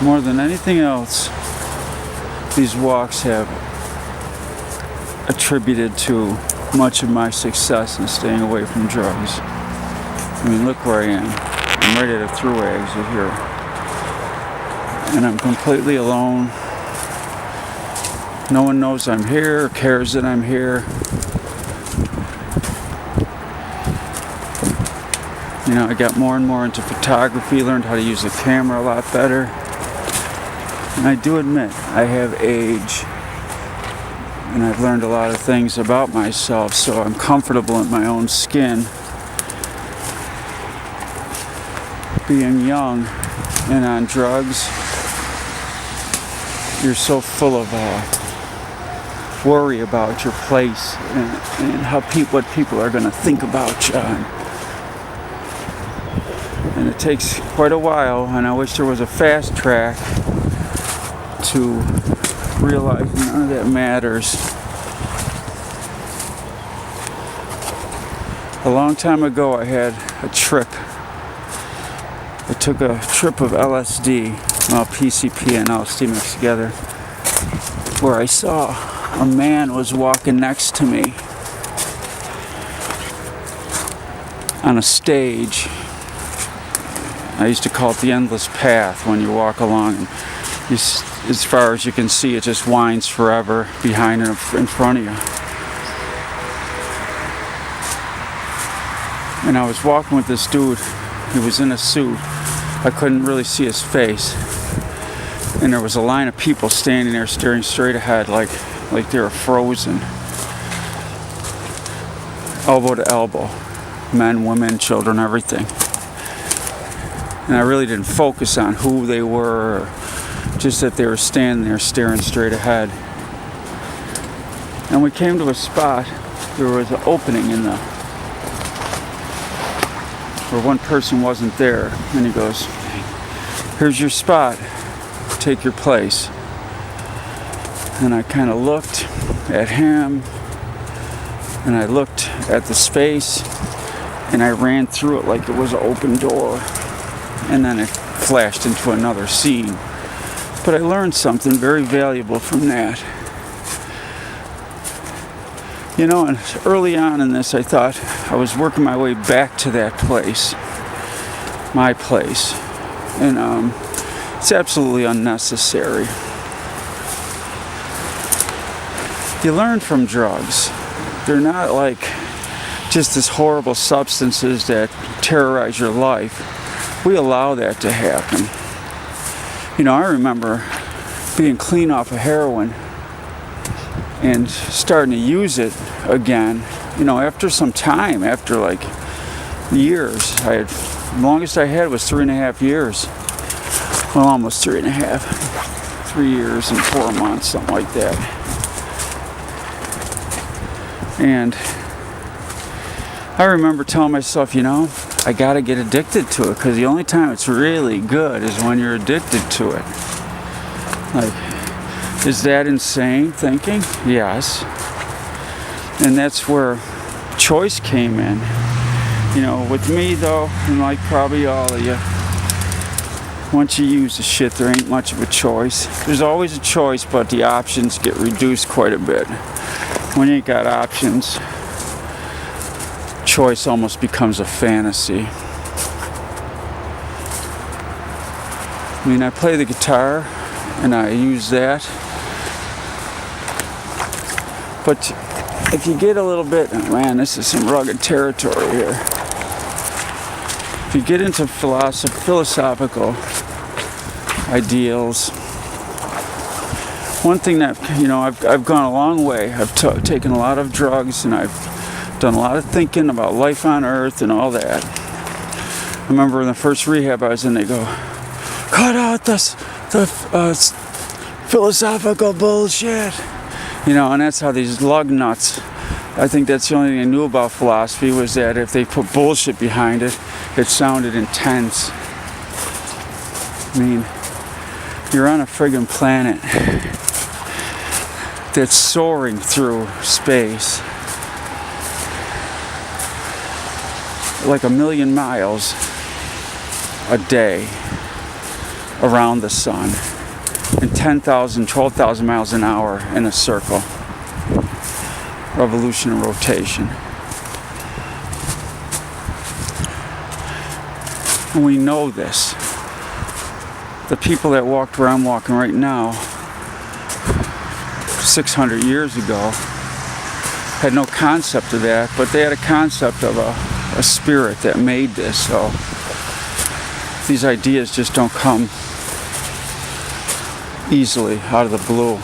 more than anything else, these walks have attributed to much of my success in staying away from drugs. I mean, look where I am. I'm right at a thruway exit here. And I'm completely alone. No one knows I'm here or cares that I'm here. You know, I got more and more into photography, learned how to use the camera a lot better. And I do admit, I have aged. And I've learned a lot of things about myself, so I'm comfortable in my own skin. Being young and on drugs, you're so full of worry about your place and what people are going to think about you. And it takes quite a while, and I wish there was a fast track to realize none of that matters. A long time ago, I had a trip. I took a trip of LSD, well, PCP and LSD mixed together, where I saw a man was walking next to me on a stage. I used to call it the endless path when you walk along, and as far as you can see, it just winds forever behind and in front of you. And I was walking with this dude. He was in a suit. I couldn't really see his face. And there was a line of people standing there staring straight ahead like they were frozen. Elbow to elbow. Men, women, children, everything. And I really didn't focus on who they were, or just that they were standing there staring straight ahead. And we came to a spot, there was an opening in where one person wasn't there. And he goes, "Here's your spot, take your place." And I kind of looked at him, and I looked at the space, and I ran through it like it was an open door. And then it flashed into another scene. But I learned something very valuable from that. You know, and early on in this, I thought I was working my way back to that place, my place. And it's absolutely unnecessary. You learn from drugs. They're not like just this horrible substances that terrorize your life. We allow that to happen. You know, I remember being clean off of heroin and starting to use it again, you know, after some time, after like years. The longest I had was 3.5 years. Well, almost 3.5. 3 years and 4 months, something like that. And I remember telling myself, you know, I gotta get addicted to it, because the only time it's really good is when you're addicted to it. Like, is that insane thinking? Yes. And that's where choice came in. You know, with me though, and like probably all of you, once you use the shit, there ain't much of a choice. There's always a choice, but the options get reduced quite a bit. When you ain't got options, choice almost becomes a fantasy. I mean, I play the guitar and I use that, but if you get a little bit, man, this is some rugged territory here. If you get into philosophical ideals, one thing that, you know, I've gone a long way. I've taken a lot of drugs, and I've done a lot of thinking about life on Earth and all that. I remember in the first rehab I was in, they go, "Cut out the philosophical bullshit." You know, and that's how these lug nuts, I think that's the only thing I knew about philosophy, was that if they put bullshit behind it, it sounded intense. I mean, you're on a friggin' planet that's soaring through space like 1,000,000 miles a day around the sun in 10,000, 12,000 miles an hour in a circle. Revolution and rotation. And we know this. The people that walked where I'm walking right now 600 years ago had no concept of that, but they had a concept of a spirit that made this. So these ideas just don't come easily out of the blue.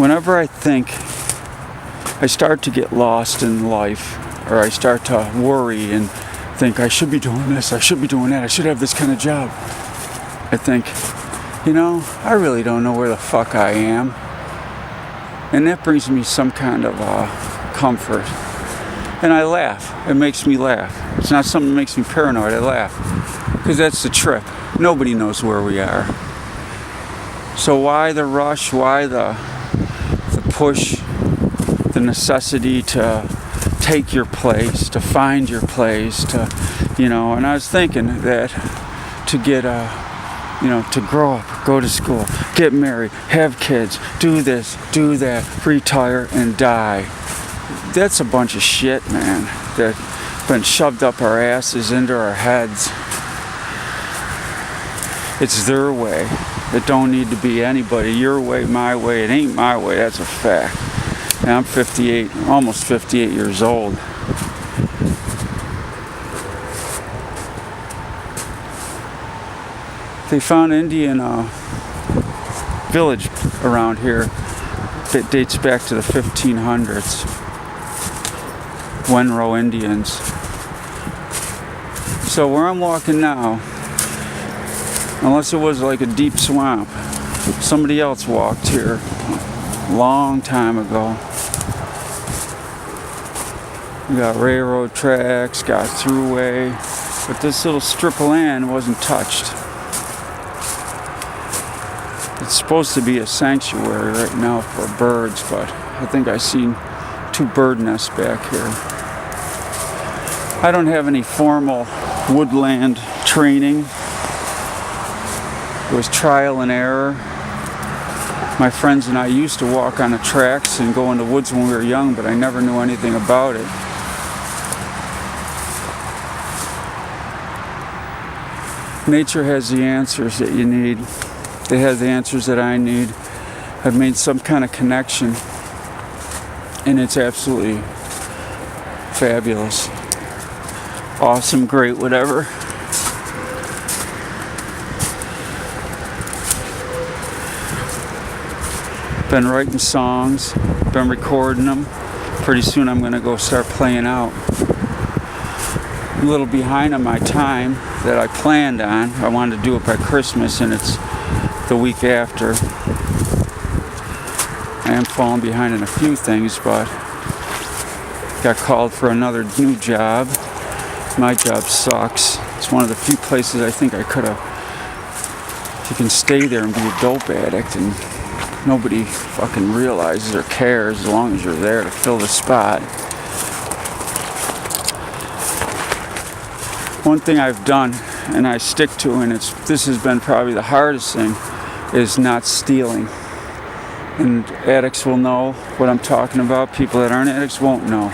Whenever I think I start to get lost in life, or I start to worry and think I should be doing this, I should be doing that, I should have this kind of job, I think, I really don't know where the fuck I am. And that brings me some kind of comfort. And I laugh. It makes me laugh. It's not something that makes me paranoid. I laugh. Because that's the trip. Nobody knows where we are. So why the rush? Why the push? The necessity to take your place, to find your place, and I was thinking that to get to grow up, go to school, get married, have kids, do this, do that, retire and die. That's a bunch of shit, man, that's been shoved up our asses, into our heads. It's their way. It don't need to be anybody. Your way, my way. It ain't my way. That's a fact. And I'm 58, almost 58 years old. They found an Indian village around here that dates back to the 1500s. Wenro Indians. So where I'm walking now, unless it was like a deep swamp, somebody else walked here a long time ago. We got railroad tracks, got throughway, but this little strip of land wasn't touched. It's supposed to be a sanctuary right now for birds, but I think I seen 2 bird nests back here. I don't have any formal woodland training. It was trial and error. My friends and I used to walk on the tracks and go in the woods when we were young, but I never knew anything about it. Nature has the answers that you need. They have the answers that I need. I've made some kind of connection, and it's absolutely fabulous. Awesome, great, whatever. Been writing songs, been recording them. Pretty soon I'm going to go start playing out. A little behind on my time that I planned on. I wanted to do it by Christmas, and it's the week after. I am falling behind in a few things, but got called for another new job. My job sucks. It's one of the few places I think I could have. You can stay there and be a dope addict, and nobody fucking realizes or cares as long as you're there to fill the spot. One thing I've done, and I stick to, and this has been probably the hardest thing, is not stealing. And addicts will know what I'm talking about. People that aren't addicts won't know.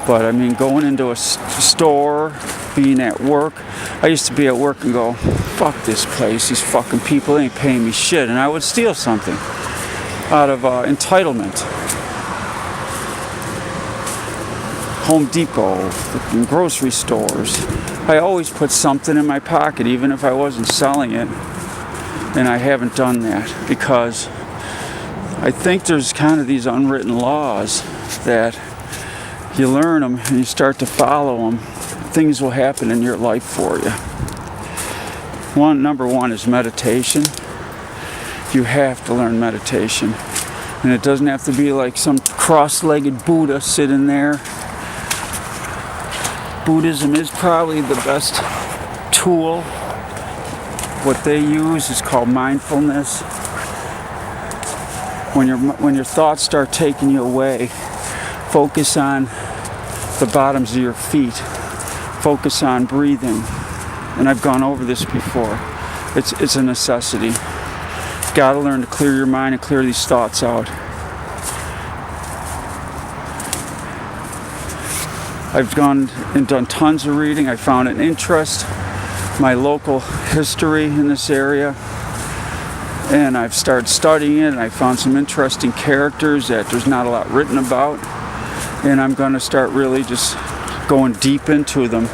But I mean, going into a store, being at work. I used to be at work and go, fuck this place, these fucking people, they ain't paying me shit. And I would steal something out of entitlement. Home Depot, grocery stores. I always put something in my pocket, even if I wasn't selling it. And I haven't done that because I think there's kind of these unwritten laws that you learn them and you start to follow them. Things will happen in your life for you. Number one is meditation. You have to learn meditation. And it doesn't have to be like some cross-legged Buddha sitting there. Buddhism is probably the best tool. What they use is called mindfulness. When your thoughts start taking you away Focus on the bottoms of your feet. Focus on breathing. And I've gone over this before. It's a necessity. You've got to learn to clear your mind and clear these thoughts out. I've gone and done tons of reading. I found an interest, my local history in this area, and I've started studying it, and I found some interesting characters that there's not a lot written about, and I'm going to start really just going deep into them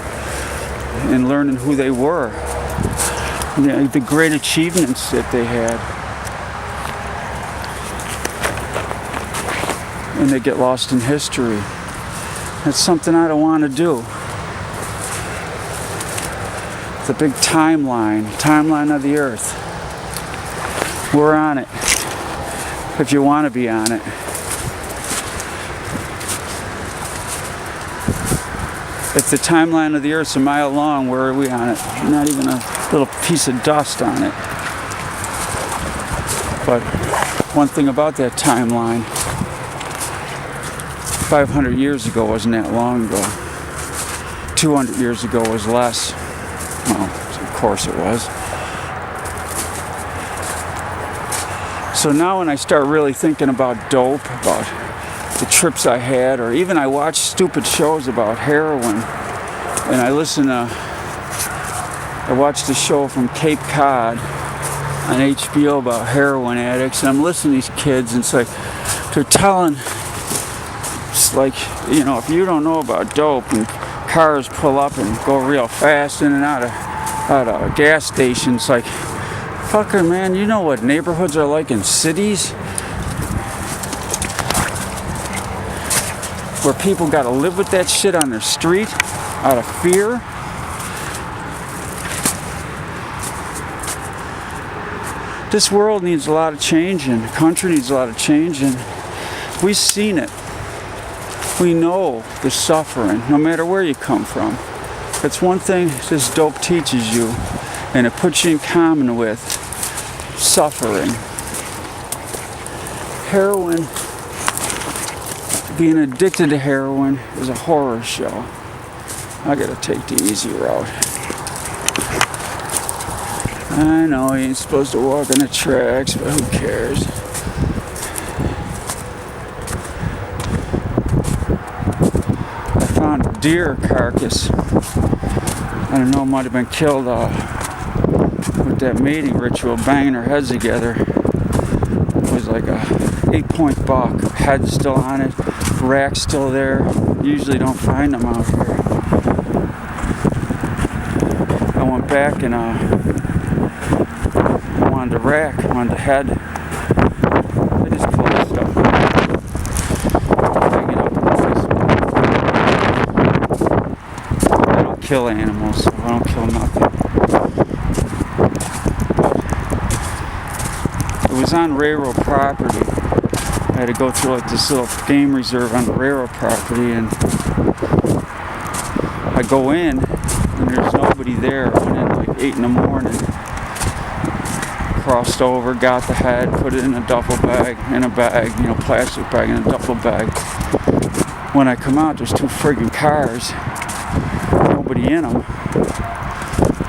and learning who they were, the great achievements that they had. And they get lost in history. That's something I don't want to do. It's a big timeline of the earth. We're on it, if you want to be on it. If the timeline of the earth's a mile long, where are we on it? Not even a little piece of dust on it. But one thing about that timeline, 500 years ago wasn't that long ago. 200 years ago was less. Well, of course it was. So now when I start really thinking about dope, about the trips I had, or even I watch stupid shows about heroin, and I watched a show from Cape Cod on HBO about heroin addicts, and I'm listening to these kids, and it's like, they're telling, it's like, you know, if you don't know about dope, and cars pull up and go real fast in and out of gas stations, like, fucker, man, you know what neighborhoods are like in cities? Where people gotta live with that shit on their street out of fear. This world needs a lot of changing. The country needs a lot of changing. We've seen it. We know the suffering, no matter where you come from. That's one thing this dope teaches you, and it puts you in common with suffering. Heroin, being addicted to heroin is a horror show. I gotta take the easy route. I know you ain't supposed to walk on the tracks, but who cares? I found a deer carcass. I don't know, it might have been killed with that mating ritual, banging their heads together. It was like a 8-point buck, head still on it, rack still there. Usually don't find them out here. I went back and I wanted the rack, wanted the head. I just closed stuff. Hang it up in the I don't kill animals, so I don't kill nothing. It was on railroad property. I had to go through like this little game reserve on the railroad property, and I go in and there's nobody there. I went in like 8 in the morning, crossed over, got the head, put it in a duffel bag, plastic bag in a duffel bag. When I come out, there's 2 friggin' cars, nobody in them.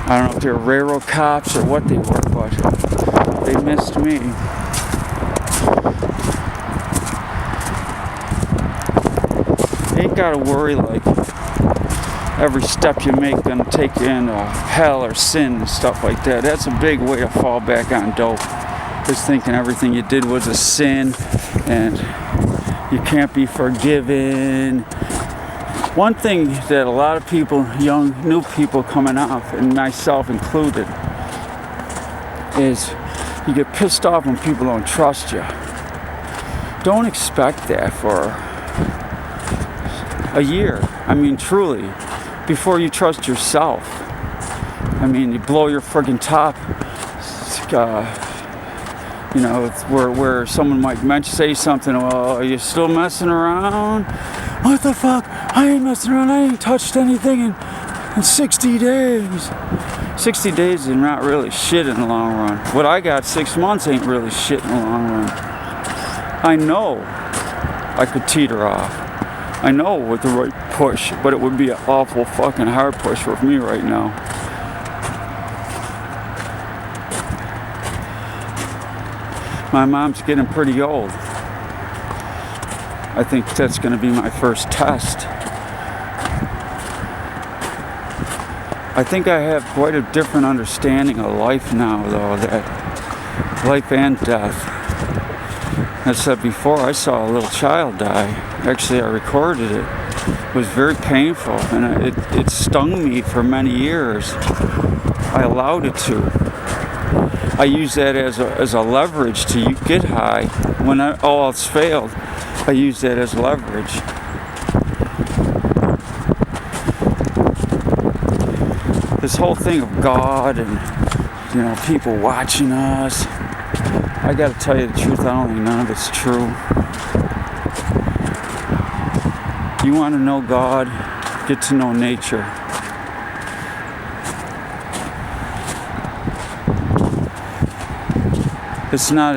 I don't know if they were railroad cops or what they were, but they missed me. You ain't gotta worry like every step you make gonna take you into hell or sin and stuff like that. That's a big way to fall back on dope. Just thinking everything you did was a sin and you can't be forgiven. One thing that a lot of people, young, new people coming up, and myself included, is you get pissed off when people don't trust you. Don't expect that for a year. I mean, truly, before you trust yourself. I mean, you blow your friggin' top. Where someone might say something. Well, are you still messing around? What the fuck? I ain't messing around. I ain't touched anything in 60 days. 60 days is not really shit in the long run. What I got 6 months ain't really shit in the long run. I know I could teeter off. I know with the right push, but it would be an awful fucking hard push for me right now. My mom's getting pretty old. I think that's going to be my first test. I think I have quite a different understanding of life now, though, that life and death. As I said before, I saw a little child die. Actually, I recorded it. It was very painful, and it stung me for many years. I allowed it to. I use that as a leverage to get high. When all else failed, I use that as leverage. This whole thing of God and, people watching us, I gotta tell you the truth, I don't think none of it's true. You want to know God, get to know nature. It's not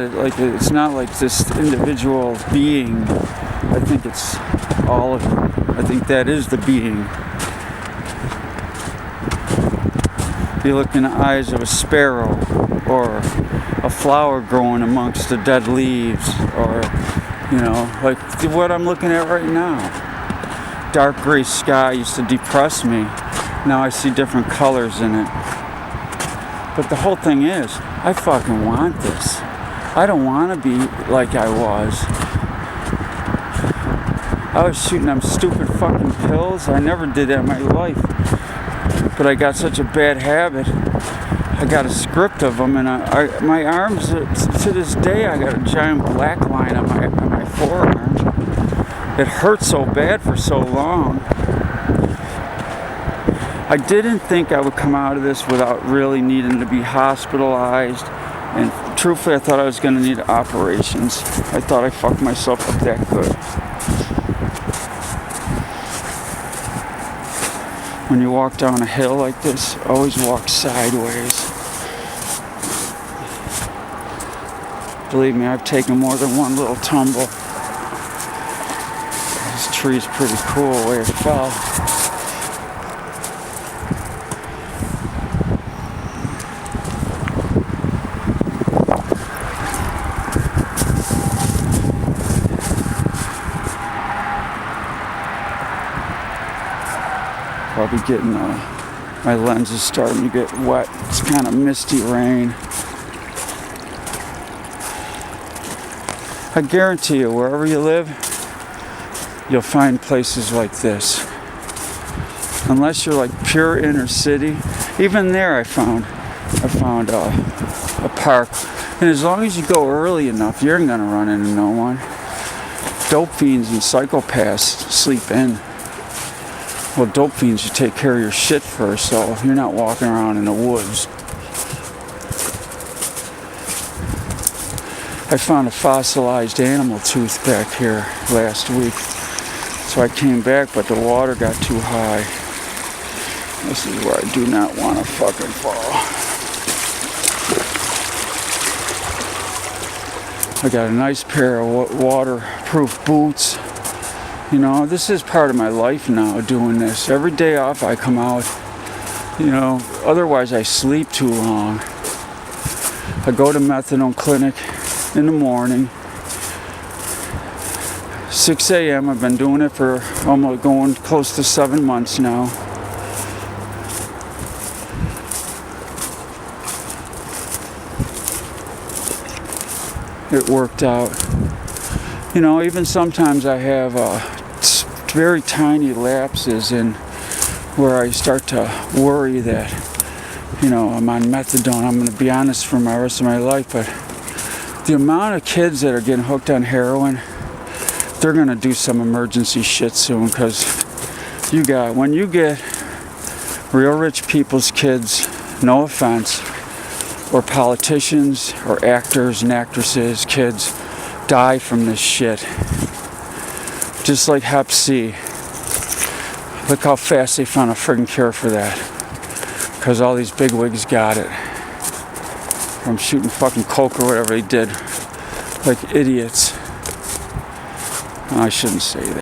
like this individual being. I think it's all of it. I think that is the being. You look in the eyes of a sparrow, or a flower growing amongst the dead leaves, or, like what I'm looking at right now. Dark gray sky used to depress me. Now I see different colors in it. But the whole thing is, I fucking want this. I don't want to be like I was. I was shooting them stupid fucking pills. I never did that in my life. But I got such a bad habit. I got a script of them, and my arms, to this day, I got a giant black line on my forearm. It hurt so bad for so long. I didn't think I would come out of this without really needing to be hospitalized. And truthfully, I thought I was going to need operations. I thought I fucked myself up that good. When you walk down a hill like this, always walk sideways. Believe me, I've taken more than one little tumble. This tree's pretty cool where it fell. Probably getting, my lens is starting to get wet. It's kind of misty rain. I guarantee you, wherever you live, you'll find places like this. Unless you're like pure inner city. Even there I found a park. And as long as you go early enough, you're not gonna run into no one. Dope fiends and psychopaths sleep in. Well, dope fiends, you take care of your shit first, so you're not walking around in the woods. I found a fossilized animal tooth back here last week. So I came back, but the water got too high. This is where I do not want to fucking fall. I got a nice pair of waterproof boots. This is part of my life now, doing this. Every day off I come out, otherwise I sleep too long. I go to methadone clinic in the morning, 6 a.m. I've been doing it for almost going close to 7 months now. It worked out. Even sometimes I have very tiny lapses in where I start to worry that, I'm on methadone. I'm going to be honest for the rest of my life, but the amount of kids that are getting hooked on heroin, they're going to do some emergency shit soon, because when you get real rich people's kids, no offense, or politicians or actors and actresses, kids die from this shit. Just like Hep C. Look how fast they found a friggin' cure for that. Because all these bigwigs got it. From shooting fucking coke or whatever they did. Like idiots. I shouldn't say that.